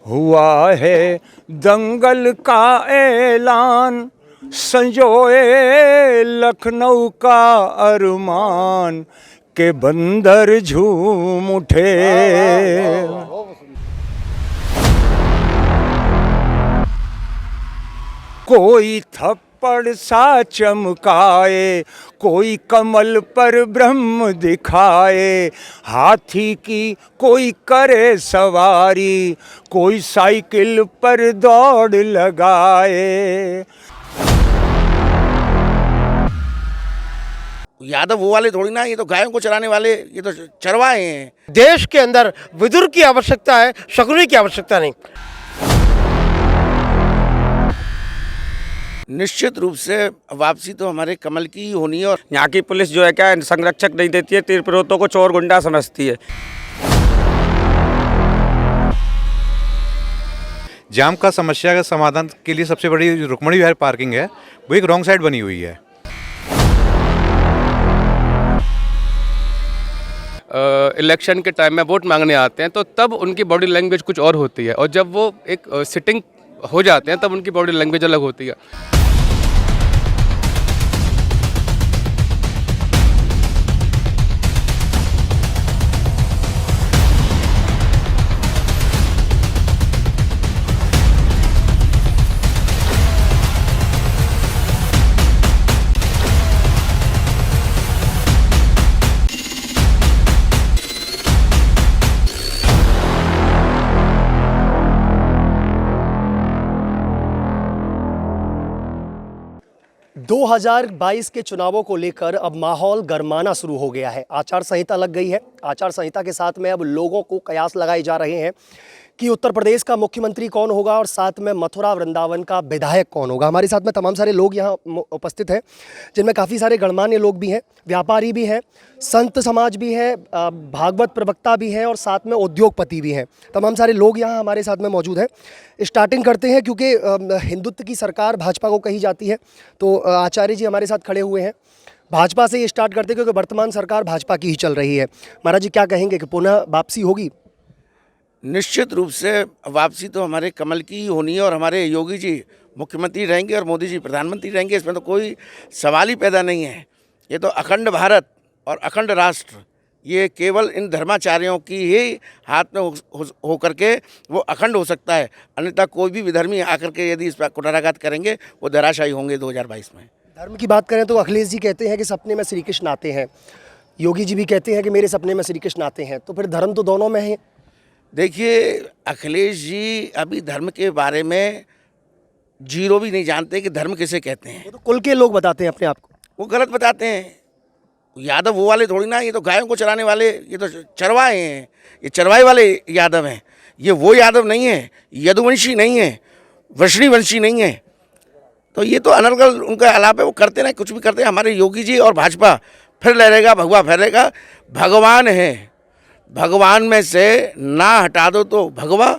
हुआ है दंगल का ऐलान, संजोए लखनऊ का अरमान के बंदर झूम उठे। कोई थप्पड़ सा चमकाए, कोई कमल पर ब्रह्म दिखाए, हाथी की कोई करे सवारी, कोई साइकिल पर दौड़ लगाए। यादव वो वाले थोड़ी ना, ये तो गायों को चराने वाले, ये तो चरवाहे हैं। देश के अंदर विदुर की आवश्यकता है, शकुनी की आवश्यकता नहीं। निश्चित रूप से वापसी तो हमारे कमल की ही होनी है। और यहाँ की पुलिस जो है क्या संरक्षक नहीं देती है, तीर्थपुरोहितों को चोर गुंडा समझती है। जाम का समस्या का समाधान के लिए सबसे बड़ी रुक्मणी विहार पार्किंग है, वो एक रॉन्ग साइड बनी हुई है। इलेक्शन के टाइम में वोट मांगने आते हैं तो तब उनकी बॉडी लैंग्वेज कुछ और होती है, और जब वो एक सिटिंग हो जाते हैं तब उनकी बॉडी लैंग्वेज अलग होती है। दो 2022 के चुनावों को लेकर अब माहौल गरमाना शुरू हो गया है। आचार संहिता लग गई है। आचार संहिता के साथ में अब लोगों को कयास लगाए जा रहे हैं कि उत्तर प्रदेश का मुख्यमंत्री कौन होगा और साथ में मथुरा वृंदावन का विधायक कौन होगा। हमारे साथ में तमाम सारे लोग यहाँ उपस्थित हैं, जिनमें काफ़ी सारे गणमान्य लोग भी हैं, व्यापारी भी हैं, संत समाज भी है, भागवत प्रवक्ता भी है और साथ में उद्योगपति भी हैं। तमाम सारे लोग यहाँ हमारे साथ में मौजूद हैं। स्टार्टिंग करते हैं, क्योंकि हिंदुत्व की सरकार भाजपा को कही जाती है, तो आचार्य जी हमारे साथ खड़े हुए हैं। भाजपा से ही स्टार्ट करते हैं, क्योंकि वर्तमान सरकार भाजपा की ही चल रही है। महाराज जी क्या कहेंगे कि पुनः वापसी होगी? निश्चित रूप से वापसी तो हमारे कमल की ही होनी है। और हमारे योगी जी मुख्यमंत्री रहेंगे और मोदी जी प्रधानमंत्री रहेंगे, इसमें तो कोई सवाल ही पैदा नहीं है। ये तो अखंड भारत और अखंड राष्ट्र, ये केवल इन धर्माचार्यों की ही हाथ में हो करके वो अखंड हो सकता है। अन्यथा कोई भी विधर्मी आकर के यदि इस पर कुठाराघात करेंगे वो धराशायी होंगे 2022 में। धर्म की बात करें तो अखिलेश जी कहते हैं कि सपने में श्री कृष्ण आते हैं, योगी जी भी कहते हैं कि मेरे सपने में श्री कृष्ण आते हैं, तो फिर धर्म तो दोनों में है। देखिए, अखिलेश जी अभी धर्म के बारे में जीरो भी नहीं जानते कि धर्म किसे कहते हैं। वो तो कुल के लोग बताते हैं अपने आप को, वो गलत बताते हैं। यादव वो वाले थोड़ी ना, ये तो गायों को चराने वाले, ये तो चरवाहे हैं। ये चरवाहे वाले यादव हैं, ये वो यादव नहीं है, यदुवंशी नहीं है, वृष्णिवंशी नहीं है। तो ये तो अनर्गल उनका आलाप है, वो करते ना, कुछ भी करते हैं। हमारे योगी जी और भाजपा फिर लहरेगा, भगवा फहरेगा। भगवान है, भगवान में से ना हटा दो तो भगवा,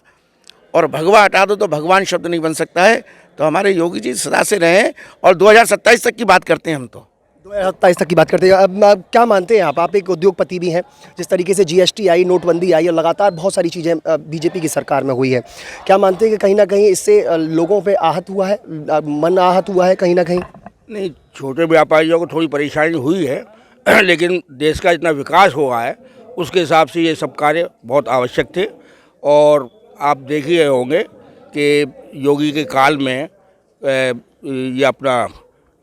और भगवा हटा दो तो भगवान शब्द नहीं बन सकता है। तो हमारे योगी जी सदा से रहें। और 2027 तक की बात करते हैं हम तो, 2027 तक की बात करते हैं। अब क्या मानते हैं आप एक उद्योगपति भी हैं, जिस तरीके से जीएसटी आई, नोटबंदी आई और लगातार बहुत सारी चीज़ें बीजेपी की सरकार में हुई है, क्या मानते हैं कि कहीं ना कहीं इससे लोगों पे आहत हुआ है, मन आहत हुआ है कहीं ना कहीं? नहीं, छोटे व्यापारियों को थोड़ी परेशानी हुई है, लेकिन देश का इतना विकास हुआ है उसके हिसाब से ये सब कार्य बहुत आवश्यक थे। और आप देख ही रहे होंगे कि योगी के काल में ये अपना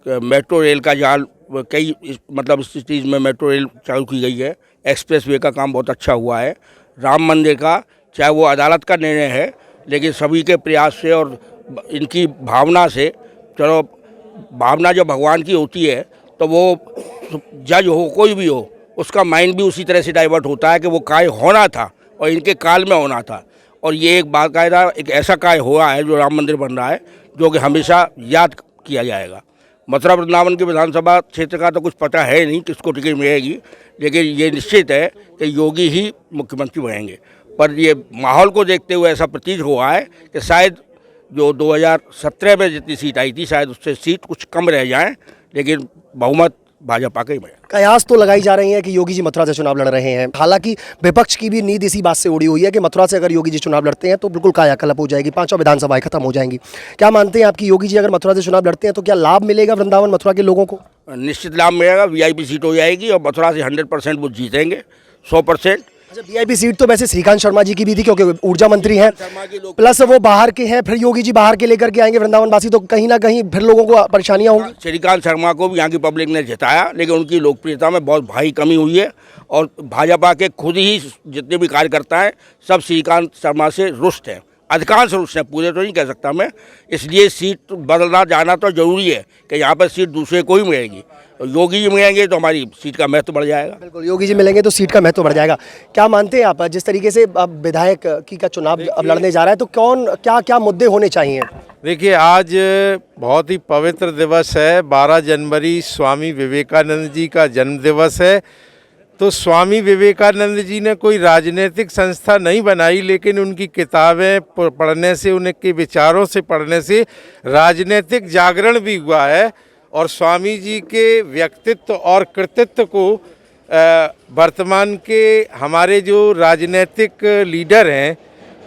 मेट्रो रेल का जाल, कई मतलब सिटीज़ में मेट्रो रेल चालू की गई है। एक्सप्रेस वे का काम बहुत अच्छा हुआ है। राम मंदिर का, चाहे वो अदालत का निर्णय है, लेकिन सभी के प्रयास से और इनकी भावना से, चलो भावना जब भगवान की होती है तो वो जज हो कोई भी हो, उसका माइंड भी उसी तरह से डाइवर्ट होता है कि वो कार्य होना था और इनके काल में होना था। और ये एक बाकायदा एक ऐसा कार्य हुआ है जो राम मंदिर बन रहा है, जो कि हमेशा याद किया जाएगा। मथुरा वृंदावन के विधानसभा क्षेत्र का तो कुछ पता है नहीं किसको टिकट मिलेगी, लेकिन ये निश्चित है कि योगी ही मुख्यमंत्री बनेंगे। पर ये माहौल को देखते हुए ऐसा प्रतीत हुआ है कि शायद जो 2017 में जितनी सीट आई थी, शायद उससे सीट कुछ कम रह जाएं, लेकिन बहुमत भाजपा का ही बनेगा। कयास तो लगाई जा रही है कि योगी जी मथुरा से चुनाव लड़ रहे हैं। हालांकि विपक्ष की भी नींद इसी बात से उड़ी हुई है कि मथुरा से अगर योगी जी चुनाव लड़ते हैं तो बिल्कुल कायाकल्प हो जाएगी, 5 विधानसभाएं खत्म हो जाएंगी। क्या मानते हैं आपकी योगी जी अगर मथुरा से चुनाव लड़ते हैं तो क्या लाभ मिलेगा वृंदावन मथुरा के लोगों को? निश्चित लाभ मिलेगा, वीआईपी सीट हो जाएगी और मथुरा से 100% वो जीतेंगे, 100%। अच्छा, वीआईपी सीट तो वैसे श्रीकांत शर्मा जी की भी थी क्योंकि ऊर्जा मंत्री हैं, शर्मा जी लोग प्लस वो बाहर के हैं, फिर योगी जी बाहर के लेकर के आएंगे वृंदावन वासी, तो कहीं ना कहीं फिर लोगों को परेशानियां होंगी। श्रीकांत शर्मा को भी यहाँ की पब्लिक ने जिताया, लेकिन उनकी लोकप्रियता में बहुत भारी कमी हुई है और भाजपा के खुद ही जितने भी कार्यकर्ता हैं सब श्रीकांत शर्मा से रुष्ट हैं, अधिकांश रुष्ट हैं, पूरे तो नहीं कह सकता मैं। इसलिए सीट बदलना जाना तो जरूरी है कि यहाँ पर सीट दूसरे को ही मिलेगी। योगी जी मिलेंगे तो हमारी सीट का महत्व बढ़ जाएगा। बिल्कुल, योगी जी मिलेंगे तो सीट का महत्व बढ़ जाएगा। क्या मानते हैं आप जिस तरीके से अब विधायक की का चुनाव अब लड़ने जा रहा है तो कौन क्या क्या मुद्दे होने चाहिए? देखिए, आज बहुत ही पवित्र दिवस है, 12 जनवरी स्वामी विवेकानंद जी का जन्म दिवस है। तो स्वामी विवेकानंद जी ने कोई राजनीतिक संस्था नहीं बनाई, लेकिन उनकी किताबें पढ़ने से, उनके विचारों से पढ़ने से राजनीतिक जागरण भी हुआ है और स्वामी जी के व्यक्तित्व और कृतित्व को वर्तमान के हमारे जो राजनीतिक लीडर हैं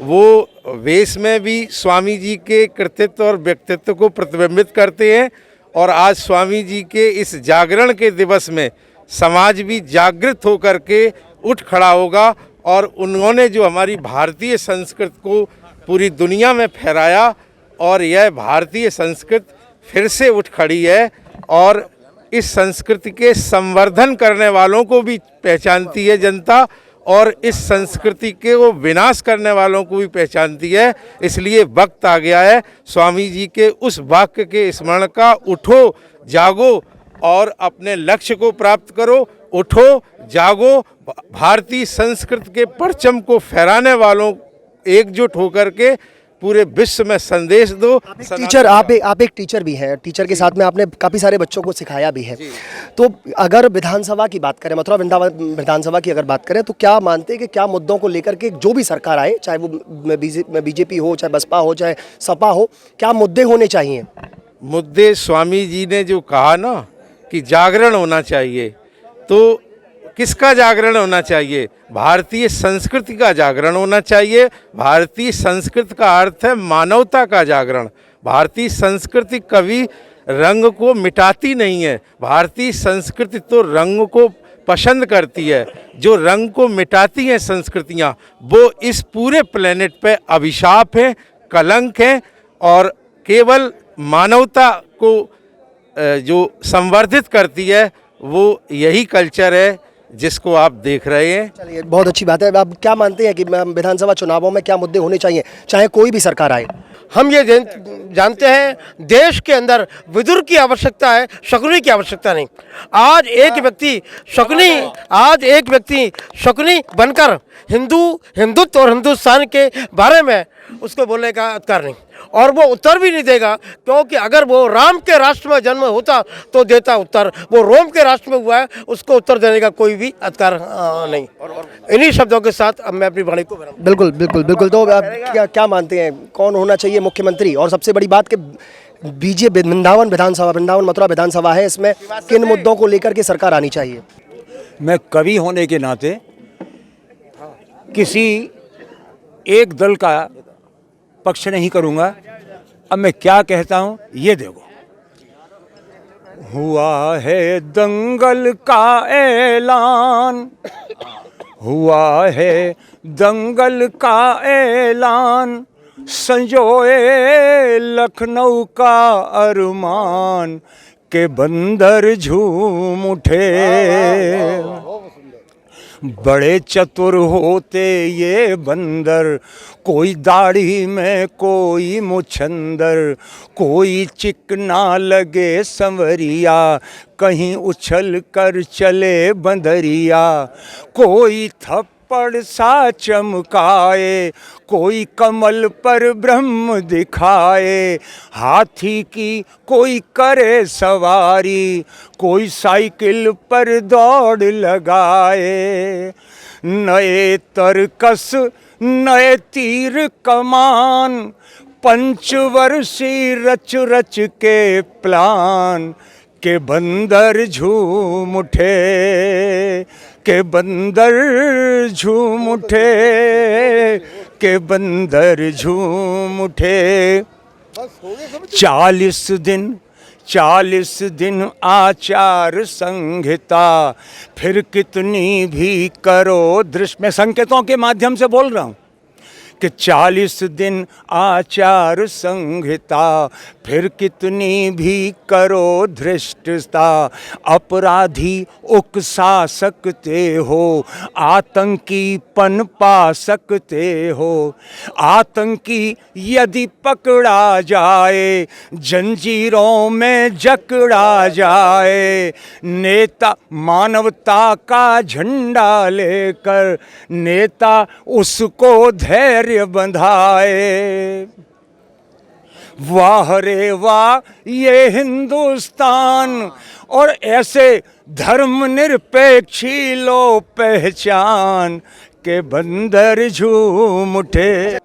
वो वेश में भी स्वामी जी के कृतित्व और व्यक्तित्व को प्रतिबिंबित करते हैं। और आज स्वामी जी के इस जागरण के दिवस में समाज भी जागृत होकर के उठ खड़ा होगा और उन्होंने जो हमारी भारतीय संस्कृति को पूरी दुनिया में फहराया और यह भारतीय संस्कृति फिर से उठ खड़ी है और इस संस्कृति के संवर्धन करने वालों को भी पहचानती है जनता और इस संस्कृति के वो विनाश करने वालों को भी पहचानती है। इसलिए वक्त आ गया है स्वामी जी के उस वाक्य के स्मरण का, उठो जागो और अपने लक्ष्य को प्राप्त करो, उठो जागो, भारतीय संस्कृति के परचम को फहराने वालों एकजुट होकर के पूरे विश्व में संदेश दो। टीचर, आप एक टीचर भी हैं, टीचर के साथ में आपने काफ़ी सारे बच्चों को सिखाया भी है। तो अगर विधानसभा की बात करें, मथुरा वृंदावन विधानसभा की अगर बात करें तो क्या मानते हैं कि क्या मुद्दों को लेकर के जो भी सरकार आए, चाहे वो बीजेपी हो, चाहे बसपा हो, चाहे सपा हो, क्या मुद्दे होने चाहिए? मुद्दे स्वामी जी ने जो कहा ना कि जागरण होना चाहिए, तो किसका जागरण होना चाहिए? भारतीय संस्कृति का जागरण होना चाहिए। भारतीय संस्कृति का अर्थ है मानवता का जागरण। भारतीय संस्कृति कभी रंग को मिटाती नहीं है, भारतीय संस्कृति तो रंग को पसंद करती है। जो रंग को मिटाती हैं संस्कृतियाँ वो इस पूरे प्लेनेट पे अभिशाप हैं, कलंक हैं और केवल मानवता को जो संवर्धित करती है वो यही कल्चर है जिसको आप देश रहे हैं। चलिए, बहुत अच्छी बात है। आप क्या मानते हैं कि विधानसभा चुनावों में क्या मुद्दे होने चाहिए चाहे कोई भी सरकार आए? हम ये जानते हैं देश के अंदर विदुर की आवश्यकता है, शकुनी की आवश्यकता नहीं। आज एक व्यक्ति शकुनी बनकर हिंदुत्व और हिंदुस्तान के बारे में उसको बोलने का अधिकार नहीं और वो उत्तर भी नहीं देगा, क्योंकि अगर वो राम के राष्ट्र में जन्म होता तो देता उत्तर, वो रोम के राष्ट्र में हुआ है, उसको उत्तर देने का कोई भी अधिकार नहीं। इन्हीं शब्दों के साथ अब मैं अपनी वाणी को बिल्कुल बिल्कुल बिल्कुल। तो आप क्या मानते हैं कौन होना चाहिए मुख्यमंत्री? और सबसे बड़ी बात कि बीजेपी वृंदावन मथुरा विधानसभा है, इसमें किन मुद्दों को लेकर के सरकार आनी चाहिए? मैं कवि होने के नाते किसी एक दल का पक्ष नहीं करूंगा। अब मैं क्या कहता हूं ये देखो। हुआ है दंगल का ऐलान, हुआ है दंगल का ऐलान, संजोए लखनऊ का अरमान के बंदर झूम उठे। बड़े चतुर होते ये बंदर, कोई दाढ़ी में कोई मुछंदर, कोई चिकना लगे संवरिया, कहीं उछल कर चले बंदरिया। कोई थप्पड़ सा चमकाए, कोई कमल पर ब्रह्म दिखाए। हाथी की कोई करे सवारी, कोई साइकिल पर दौड़ लगाए। नए तरकस नए तीर कमान, पंचवर्षीय रच रच के प्लान के बंदर झूम उठे, के बंदर झूम उठे, के बंदर झूम उठे। 40 दिन आचार संहिता, फिर कितनी भी करो दृष्ट। मैं संकेतों के माध्यम से बोल रहा हूँ कि 40 दिन आचार संहिता, फिर कितनी भी करो धृष्टता। अपराधी उकसा सकते हो, आतंकी पनपा सकते हो। आतंकी यदि पकड़ा जाए, जंजीरों में जकड़ा जाए। नेता मानवता का झंडा लेकर, नेता उसको धैर्य बंधाए। वाह रे वाह ये हिंदुस्तान, और ऐसे धर्मनिरपेक्षी लो पहचान, के बंदर झूम उठे।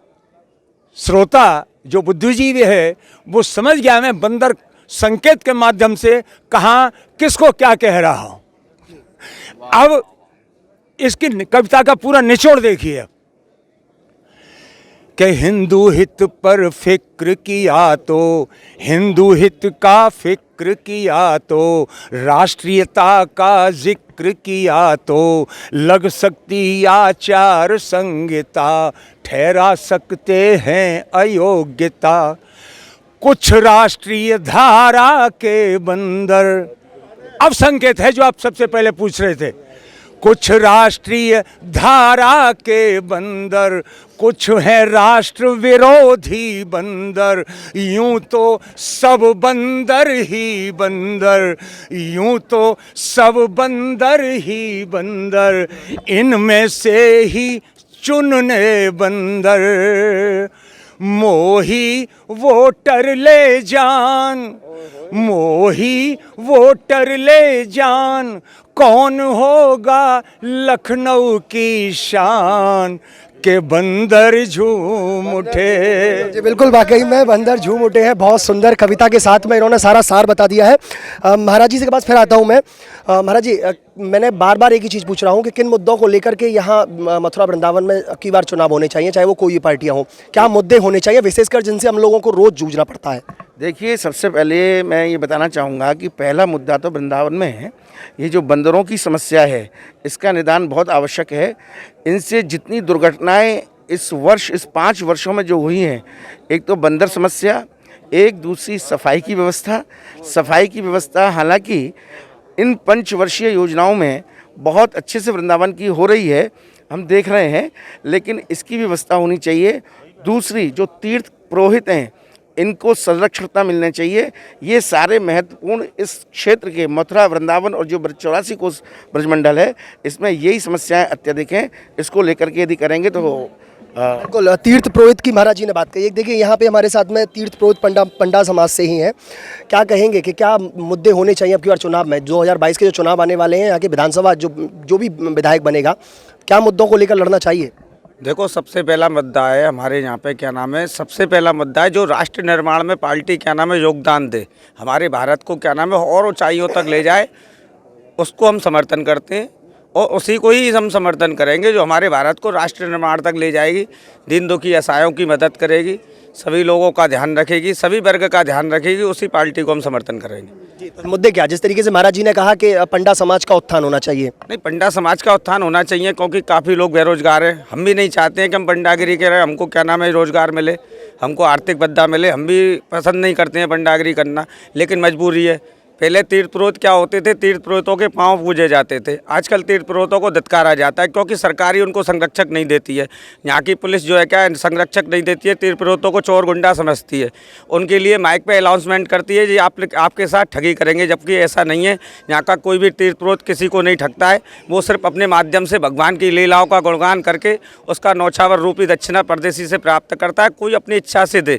श्रोता जो बुद्धिजीवी है वो समझ गया मैं बंदर संकेत के माध्यम से कहाँ किसको क्या कह रहा हूं। अब इसकी कविता का पूरा निचोड़ देखिए कि हिंदू हित पर फिक्र किया तो, हिंदू हित का फिक्र किया तो, राष्ट्रीयता का जिक्र किया तो, लग सकती आचार संहिता, ठहरा सकते हैं अयोग्यता। कुछ राष्ट्रीय धारा के बंदर, अब संकेत है जो आप सबसे पहले पूछ रहे थे। कुछ राष्ट्रीय धारा के बंदर, कुछ है राष्ट्र विरोधी बंदर। यूं तो सब बंदर ही बंदर, यूं तो सब बंदर ही बंदर, इनमें से ही चुनने बंदर। मोही वोटर ले जान, मोही वोटर ले जान, कौन होगा लखनऊ की शान, के बंदर झूम उठे। जी बिल्कुल, वाकई में बंदर झूम उठे हैं। बहुत सुंदर कविता के साथ में इन्होंने सारा सार बता दिया है। महाराज जी के पास फिर आता हूँ मैं। महाराज जी, मैंने बार बार एक ही चीज़ पूछ रहा हूँ कि किन मुद्दों को लेकर के यहाँ मथुरा वृंदावन में की बार चुनाव होने चाहिए, चाहे वो कोई भी पार्टियाँ हों। क्या मुद्दे होने चाहिए विशेषकर जिनसे हम लोगों को रोज़ जूझना पड़ता है? देखिए, सबसे पहले मैं ये बताना चाहूँगा कि पहला मुद्दा तो वृंदावन में है। ये जो बंदरों की समस्या है, इसका निदान बहुत आवश्यक है। इनसे जितनी दुर्घटनाएं इस वर्ष, इस 5 वर्षों में जो हुई हैं, एक तो बंदर समस्या, एक दूसरी सफाई की व्यवस्था। सफाई की व्यवस्था हालांकि इन पंचवर्षीय योजनाओं में बहुत अच्छे से वृंदावन की हो रही है, हम देख रहे हैं, लेकिन इसकी व्यवस्था होनी चाहिए। दूसरी, जो तीर्थ पुरोहित हैं, इनको संरक्षणता मिलनी चाहिए। ये सारे महत्वपूर्ण इस क्षेत्र के मथुरा, वृंदावन और जो 84 कोस ब्रजमंडल है, इसमें यही समस्याएं अत्यधिक हैं। इसको लेकर के यदि करेंगे तो बिल्कुल। तीर्थ पुरोहित की महाराज जी ने बात कही। एक देखिए, यहाँ पे हमारे साथ में तीर्थ पुरोहित पंडा समाज से ही हैं। क्या कहेंगे कि क्या मुद्दे होने चाहिए अब की बार चुनाव में? 2022 के जो चुनाव आने वाले हैं, यहाँ के विधानसभा जो भी विधायक बनेगा, क्या मुद्दों को लेकर लड़ना चाहिए? देखो, सबसे पहला मुद्दा है हमारे यहाँ पे, क्या नाम है, सबसे पहला मुद्दा है जो राष्ट्र निर्माण में पार्टी क्या नाम है योगदान दे, हमारे भारत को क्या नाम है और ऊंचाइयों तक ले जाए, उसको हम समर्थन करते हैं। और उसी को ही हम समर्थन करेंगे जो हमारे भारत को राष्ट्र निर्माण तक ले जाएगी, दीन दुखी असहायों की मदद करेगी, सभी लोगों का ध्यान रखेगी, सभी वर्ग का ध्यान रखेगी, उसी पार्टी को हम समर्थन करेंगे। जी, तो मुद्दे क्या, जिस तरीके से महाराज जी ने कहा कि पंडा समाज का उत्थान होना चाहिए? नहीं, पंडा समाज का उत्थान होना चाहिए क्योंकि काफ़ी लोग बेरोजगार हैं। हम भी नहीं चाहते हैं कि हम पंडागिरी करें, हमको क्या नाम है रोजगार मिले, हमको आर्थिक भद्दा मिले। हम भी पसंद नहीं करते हैं पंडागिरी करना, लेकिन मजबूरी है। पहले तीर्थ पुरोहित क्या होते थे, तीर्थ पुरोहितों के पांव पूजे जाते थे। आजकल तीर्थ पुरोहितों को धिक्कारा जाता है क्योंकि सरकार ही उनको संरक्षक नहीं देती है। यहाँ की पुलिस जो है क्या है, संरक्षक नहीं देती है, तीर्थ पुरोहितों को चोर गुंडा समझती है। उनके लिए माइक पे अनाउंसमेंट करती है जी आपके साथ ठगी करेंगे, जबकि ऐसा नहीं है। यहाँ का कोई भी तीर्थ पुरोहित किसी को नहीं ठगता है। वो सिर्फ अपने माध्यम से भगवान की लीलाओं का गुणगान करके उसका नौछावर रूपी दक्षिणा परदेसी से प्राप्त करता है। कोई अपनी इच्छा से दे,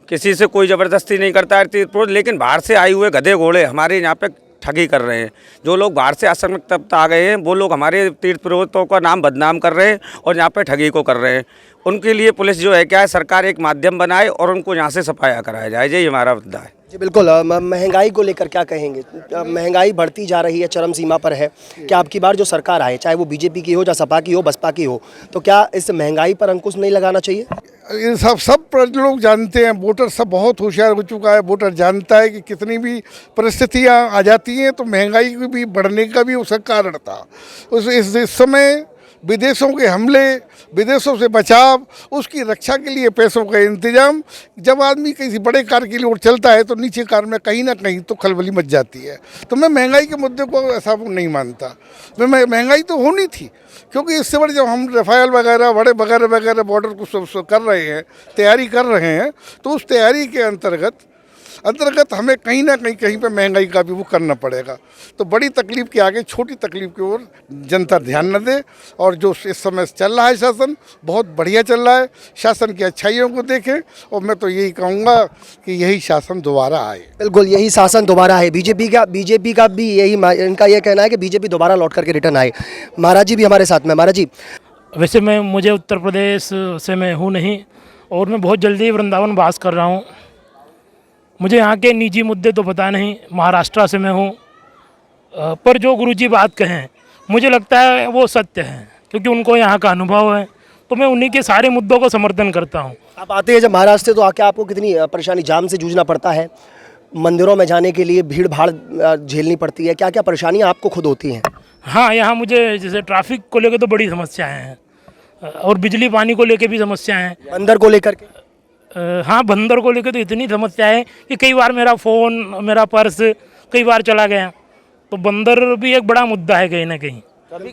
किसी से कोई ज़बरदस्ती नहीं करता है तीर्थ पुरोहित। लेकिन बाहर से आए हुए गधे घोड़े हमारे यहाँ पे ठगी कर रहे हैं। जो लोग बाहर से आश्रमिक तब आ गए हैं, वो लोग हमारे तीर्थ पुरोहितों का नाम बदनाम कर रहे हैं और यहाँ पे ठगी को कर रहे हैं। उनके लिए पुलिस जो है क्या है, सरकार एक माध्यम बनाए और उनको यहाँ से सफाया कराया जाए। यही हमारा मुद्दा है। जी बिल्कुल। महंगाई को लेकर क्या कहेंगे? महंगाई बढ़ती जा रही है, चरम सीमा पर है। क्या अब की बार जो सरकार आए, चाहे वो बीजेपी की हो, या सपा की हो, बसपा की हो, तो क्या इस महंगाई पर अंकुश नहीं लगाना चाहिए? ये सब लोग जानते हैं, वोटर सब बहुत होशियार हो चुका है। वोटर जानता है कि कितनी भी परिस्थितियां आ जाती हैं तो महंगाई की भी बढ़ने का भी उसका कारण था। इस समय विदेशों के हमले, विदेशों से बचाव, उसकी रक्षा के लिए पैसों का इंतजाम। जब आदमी किसी बड़े कार्य के लिए ओर चलता है तो नीचे कार में कहीं ना कहीं तो खलबली मच जाती है। तो मैं महंगाई के मुद्दे को ऐसा नहीं मानता। मैं महंगाई तो होनी थी, क्योंकि इससे बड़े जब हम रफाल वगैरह बड़े वगैरह बॉर्डर को सब कर रहे हैं, तैयारी कर रहे हैं, तो उस तैयारी के अंतर्गत हमें कहीं ना कहीं पे महंगाई का भी वो करना पड़ेगा। तो बड़ी तकलीफ के आगे छोटी तकलीफ की ओर जनता ध्यान न दे, और जो इस समय चल रहा है शासन बहुत बढ़िया चल रहा है। शासन की अच्छाइयों को देखें, और मैं तो यही कहूँगा कि यही शासन दोबारा आए। बिल्कुल, यही शासन दोबारा है। बीजेपी का भी यही, इनका ये कहना है कि बीजेपी दोबारा लौट करके रिटर्न आए। महाराज जी भी हमारे साथ में। महाराज जी, वैसे मुझे उत्तर प्रदेश से मैं हूँ नहीं, और मैं बहुत जल्दी वृंदावन वास कर रहा हूँ। मुझे यहाँ के निजी मुद्दे तो पता नहीं, महाराष्ट्र से मैं हूँ, पर जो गुरुजी बात कहें मुझे लगता है वो सत्य है, क्योंकि उनको यहाँ का अनुभव है, तो मैं उन्हीं के सारे मुद्दों को समर्थन करता हूँ। आप आते हैं जब महाराष्ट्र से, तो आके आपको कितनी परेशानी, जाम से जूझना पड़ता है, मंदिरों में जाने के लिए भीड़ भाड़ झेलनी पड़ती है, क्या क्या परेशानियाँ आपको खुद होती हैं? हाँ, यहाँ मुझे जैसे ट्रैफिक को लेकर तो बड़ी समस्याएँ हैं, और बिजली पानी को लेकर भी समस्याएँ हैं। बंदर को लेकर के? हाँ, बंदर को लेकर तो इतनी समस्या है कि कई बार मेरा फ़ोन, मेरा पर्स कई बार चला गया, तो बंदर भी एक बड़ा मुद्दा है कहीं ना कहीं। कभी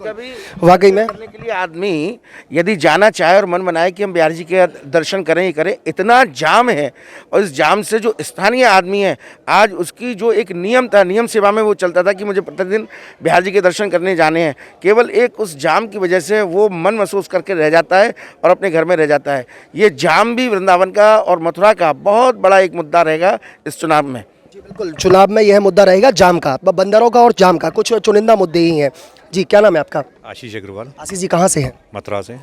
वाकई में करने के लिए आदमी यदि जाना चाहे और मन बनाए कि हम बिहारी जी के दर्शन करें ही करें, इतना जाम है, और इस जाम से जो स्थानीय आदमी है, आज उसकी जो एक नियम था, नियम सेवा में वो चलता था कि मुझे प्रतिदिन बिहारी जी के दर्शन करने जाने हैं, केवल एक उस जाम की वजह से वो मन महसूस करके रह जाता है और अपने घर में रह जाता है। ये जाम भी वृंदावन का और मथुरा का बहुत बड़ा एक मुद्दा रहेगा इस चुनाव में। जी बिल्कुल, चुनाव में यह मुद्दा रहेगा जाम का, बंदरों का और जाम का, कुछ चुनिंदा मुद्दे ही हैं। जी, क्या नाम है आपका? आशीष अग्रवाल। आशीष जी, कहाँ से हैं? मथुरा से।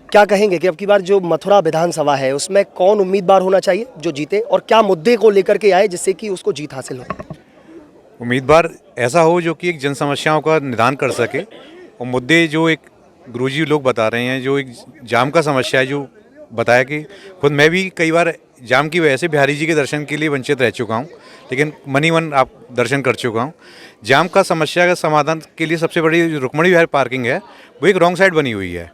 क्या कहेंगे कि अब की बार जो मथुरा विधानसभा है उसमें कौन उम्मीदवार होना चाहिए जो जीते, और क्या मुद्दे को लेकर के आए जिससे कि उसको जीत हासिल हो? उम्मीदवार ऐसा हो जो कि एक जन समस्याओं का निदान कर सके, और मुद्दे जो एक गुरुजी लोग बता रहे हैं, जो एक जाम का समस्या है, जो बताया कि खुद मैं भी कई बार जाम की वजह से बिहारी जी के दर्शन के लिए वंचित रह चुका हूँ, लेकिन मन ही मन आप दर्शन कर चुका हूँ। जाम का समस्या का समाधान के लिए सबसे बड़ी रुक्मणी विहार पार्किंग है, वो एक रॉन्ग साइड बनी हुई है,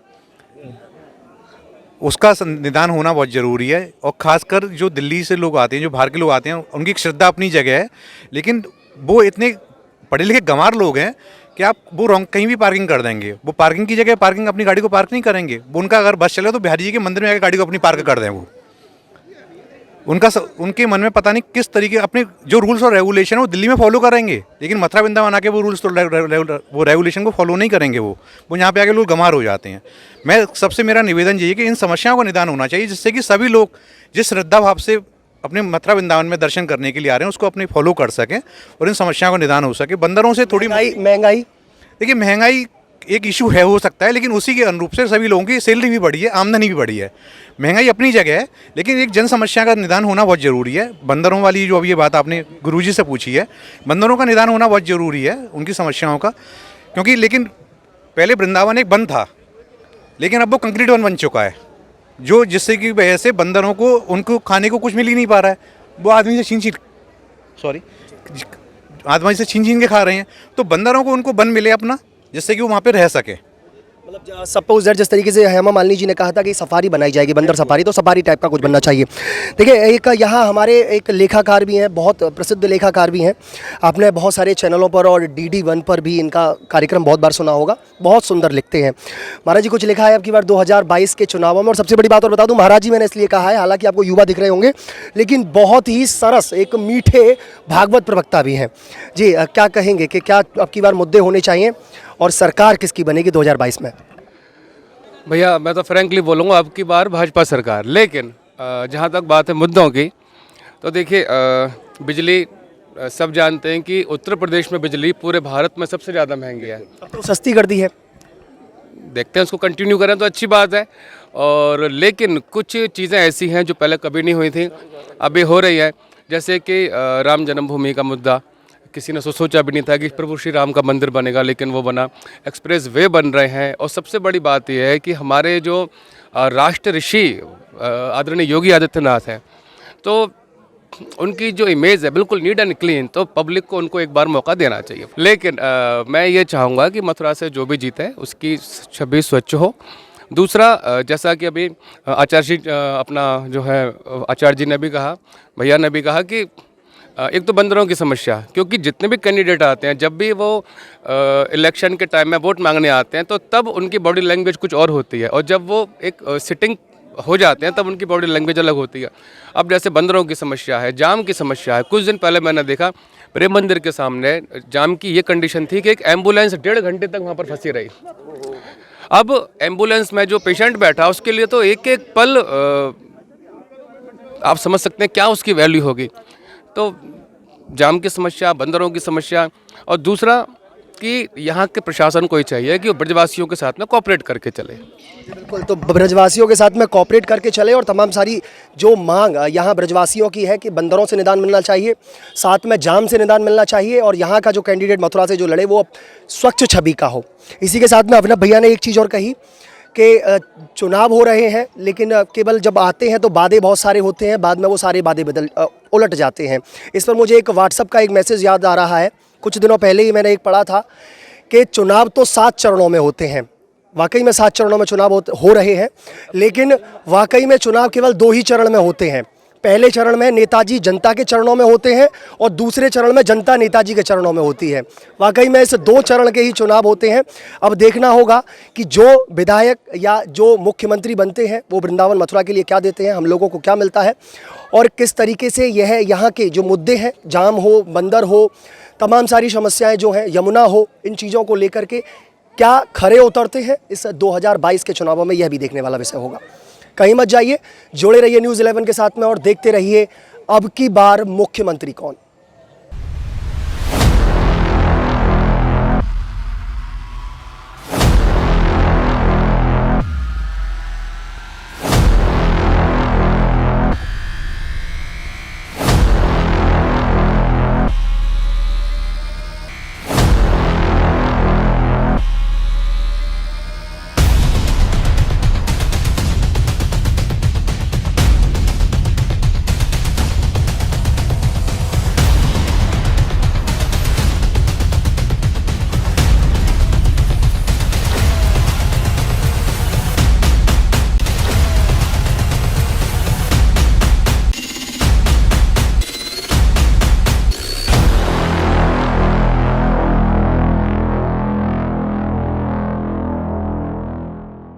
उसका निदान होना बहुत ज़रूरी है। और ख़ासकर जो दिल्ली से लोग आते हैं, जो बाहर के लोग आते हैं, उनकी श्रद्धा अपनी जगह है, लेकिन वो इतने पढ़े लिखे गंवार लोग हैं कि आप वो रॉन्ग कहीं भी पार्किंग कर देंगे। वो पार्किंग की जगह पार्किंग अपनी गाड़ी को पार्क नहीं करेंगे। वो उनका अगर बस चले तो बिहारी जी के मंदिर में आकर गाड़ी को अपनी पार्क कर दें। वो उनके मन में पता नहीं किस तरीके अपने जो रूल्स और रेगुलेशन है वो दिल्ली में फॉलो करेंगे, लेकिन मथुरा वृंदावन आके वो रूल्स तो वो रेगुलेशन को फॉलो नहीं करेंगे। वो यहाँ पे आके लोग गंवार हो जाते हैं। मेरा निवेदन यही है कि इन समस्याओं का निदान होना चाहिए, जिससे कि सभी लोग जिस श्रद्धा भाव से अपने मथुरा वृंदावन में दर्शन करने के लिए आ रहे हैं उसको अपने फॉलो कर सकें और इन समस्याओं का निदान हो सके। बंदरों से थोड़ी महंगाई, देखिए महंगाई एक इशू है, हो सकता है, लेकिन उसी के अनुरूप से सभी लोगों की सैलरी भी बढ़ी है, आमदनी भी बढ़ी है। महंगाई अपनी जगह है, लेकिन एक जन समस्या का निदान होना बहुत ज़रूरी है। बंदरों वाली जो अभी ये बात आपने गुरुजी से पूछी है, बंदरों का निदान होना बहुत ज़रूरी है, उनकी समस्याओं का। क्योंकि लेकिन पहले वृंदावन एक वन था, लेकिन अब वो कंक्रीट वन बन चुका है, जो जिससे की वजह से बंदरों को उनको खाने को कुछ मिल ही नहीं पा रहा है। वो आदमी से छीन के खा रहे हैं। तो बंदरों को उनको वन मिले अपना, जिससे कि वो वहाँ पे रह सके। मतलब सपोज दैट, जिस तरीके से हेमा मालिनी जी ने कहा था कि सफारी बनाई जाएगी, बंदर सफारी, तो सफारी टाइप का कुछ बनना चाहिए। देखिए, एक यहाँ हमारे एक लेखाकार भी हैं, बहुत प्रसिद्ध लेखाकार भी हैं। आपने बहुत सारे चैनलों पर और DD1 पर भी इनका कार्यक्रम बहुत बार सुना होगा, बहुत सुंदर लिखते हैं। महाराज जी, कुछ लिखा है अब की बार 2022 के चुनावों में। और सबसे बड़ी बात और बता दूँ, महाराज जी मैंने इसलिए कहा है, हालांकि आपको युवा दिख रहे होंगे, लेकिन बहुत ही सरस एक मीठे भागवत प्रवक्ता भी हैं। जी, क्या कहेंगे कि क्या अब की बार मुद्दे होने चाहिए और सरकार किसकी बनेगी 2022 में? भैया, मैं तो फ्रैंकली बोलूँगा अब की बार भाजपा सरकार। लेकिन जहाँ तक बात है मुद्दों की, तो देखिए बिजली सब जानते हैं कि उत्तर प्रदेश में बिजली पूरे भारत में सबसे ज़्यादा महंगी है। अब तो सस्ती कर दी है, देखते हैं उसको कंटिन्यू करें तो अच्छी बात है। और लेकिन कुछ चीज़ें ऐसी हैं जो पहले कभी नहीं हुई थी, अभी हो रही है। जैसे कि राम जन्मभूमि का मुद्दा, किसी ने सोचा भी नहीं था कि प्रभु श्री राम का मंदिर बनेगा, लेकिन वो बना। एक्सप्रेस वे बन रहे हैं। और सबसे बड़ी बात यह है कि हमारे जो राष्ट्र ऋषि आदरणीय योगी आदित्यनाथ हैं, तो उनकी जो इमेज है बिल्कुल नीट एंड क्लीन, तो पब्लिक को उनको एक बार मौका देना चाहिए। लेकिन मैं ये चाहूँगा कि मथुरा से जो भी जीते उसकी छवि स्वच्छ हो। दूसरा, जैसा कि अभी आचार्य जी अपना जो है आचार्य जी ने भी कहा, भैया ने भी कहा कि एक तो बंदरों की समस्या, क्योंकि जितने भी कैंडिडेट आते हैं, जब भी वो इलेक्शन के टाइम में वोट मांगने आते हैं, तो तब उनकी बॉडी लैंग्वेज कुछ और होती है, और जब वो एक सिटिंग हो जाते हैं तब उनकी बॉडी लैंग्वेज अलग होती है। अब जैसे बंदरों की समस्या है, जाम की समस्या है। कुछ दिन पहले मैंने देखा प्रेम मंदिर के सामने जाम की ये कंडीशन थी कि एक एम्बुलेंस 1.5 घंटे तक वहाँ पर फंसी रही। अब एम्बुलेंस में जो पेशेंट बैठा उसके लिए तो एक एक पल आप समझ सकते हैं क्या उसकी वैल्यू होगी। तो जाम की समस्या, बंदरों की समस्या, और दूसरा कि यहाँ के प्रशासन को ही चाहिए कि वो ब्रजवासियों के साथ में कोऑपरेट करके चले। बिल्कुल, तो ब्रजवासियों के साथ में कोऑपरेट करके चले, और तमाम सारी जो मांग यहाँ ब्रजवासियों की है कि बंदरों से निदान मिलना चाहिए, साथ में जाम से निदान मिलना चाहिए, और यहाँ का जो कैंडिडेट मथुरा से जो लड़े वो स्वच्छ छवि का हो। इसी के साथ में अभिनव भैया ने एक चीज़ और कही कि चुनाव हो रहे हैं, लेकिन केवल जब आते हैं तो वादे बहुत सारे होते हैं, बाद में वो सारे वादे उलट जाते हैं। इस पर मुझे एक व्हाट्सएप का एक मैसेज याद आ रहा है। कुछ दिनों पहले ही मैंने एक पढ़ा था कि चुनाव तो 7 चरणों में होते हैं। वाकई में 7 चरणों में चुनाव हो रहे हैं, लेकिन वाकई में चुनाव केवल 2 ही चरण में होते हैं। पहले चरण में नेताजी जनता के चरणों में होते हैं, और दूसरे चरण में जनता नेताजी के चरणों में होती है। वाकई में इस 2 चरण के ही चुनाव होते हैं। अब देखना होगा कि जो विधायक या जो मुख्यमंत्री बनते हैं वो वृंदावन मथुरा के लिए क्या देते हैं, हम लोगों को क्या मिलता है, और किस तरीके से यह यहाँ के जो मुद्दे हैं, जाम हो, बंदर हो, तमाम सारी समस्याएं जो हैं, यमुना हो, इन चीज़ों को लेकर के क्या खरे उतरते हैं इस 2022 के चुनावों में, यह भी देखने वाला विषय होगा। कहीं मत जाइए, जुड़े रहिए न्यूज़ 11 के साथ में और देखते रहिए अब की बार मुख्यमंत्री कौन।